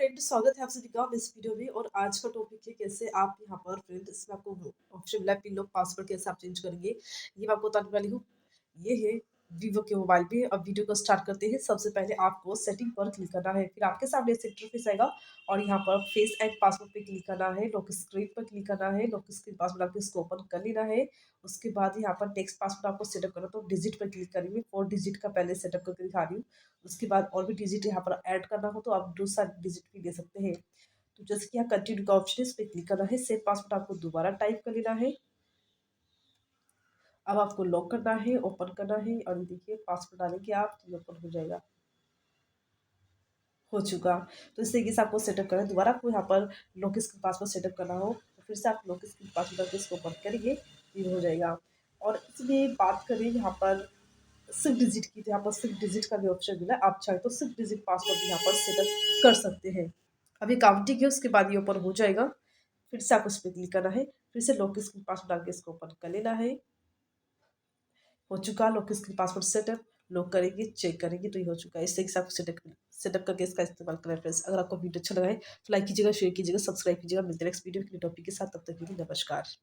Friend, स्वागत है आप सभी का इस वीडियो में। और आज का टॉपिक है कैसे आप यहाँ पर फ्रेंड इसमें आपको ऑप्शन मिला है पिन लॉक पासवर्ड कैसे आप चेंज करेंगे, ये मैं आपको बताने वाली हूँ। ये है vivo के मोबाइल पे। अब वीडियो को स्टार्ट करते हैं। सबसे पहले आपको सेटिंग पर क्लिक करना है, फिर आपके सामने ऐसे इंटरफेस आएगा और यहाँ पर फेस एंड पासवर्ड पे क्लिक करना है, लॉक स्क्रीन पर क्लिक करना है, लॉक स्क्रीन पासवर्ड आपको इसको ओपन कर लेना है। उसके बाद यहाँ पर टेक्स्ट पासवर्ड आपको सेटअप करना, तो डिजिट पर क्लिक करेंगे। 4 डिजिट का पहले सेटअप करके दिखा रही हूँ। उसके बाद और भी डिजिट यहाँ पर ऐड करना हो तो आप दूसरा डिजिट भी दे सकते हैं। तो जैसे कि यहाँ कंटिन्यू का ऑप्शन है, इस पर क्लिक करना है। सेव पासवर्ड आपको दोबारा टाइप कर लेना है। अब आपको लॉक करना है, ओपन करना है और देखिए पासवर्ड डालेंगे आप तो ये ओपन हो जाएगा। हो चुका। तो इस तरीके से आपको सेटअप करना है। दोबारा आपको यहाँ पर लॉक स्क्रीन पासवर्ड सेटअप करना हो तो फिर से आप लॉक स्क्रीन पासवर्ड करके इसको ओपन करेंगे, ये हो जाएगा। और इसमें बात करें यहाँ पर सिक्स डिजिट की, तो यहाँ पर सिक्स डिजिट का भी ऑप्शन मिला है। आप चाहे तो सिक्स डिजिट पासवर्ड भी यहाँ पर सेटअप कर सकते हैं। अब ये काउंटिंग है, उसके बाद ये ओपन हो जाएगा। फिर से आपको इस पर क्लिक करना है, फिर से लॉक स्क्रीन पासवर्ड डाल के इसको ओपन कर लेना है। हो चुका lock screen password setup. Lock करेंगे, चेक करेंगे तो ये हो चुका है। इससे आप सेटअप सेटअप करके इसका इस्तेमाल करें फ्रेंड्स। अगर आपको वीडियो अच्छा लगा है तो लाइक कीजिएगा, शेयर कीजिएगा, सब्सक्राइब कीजिएगा। मिलते हैं नेक्स्ट वीडियो के टॉपिक के साथ। तब तक के लिए नमस्कार।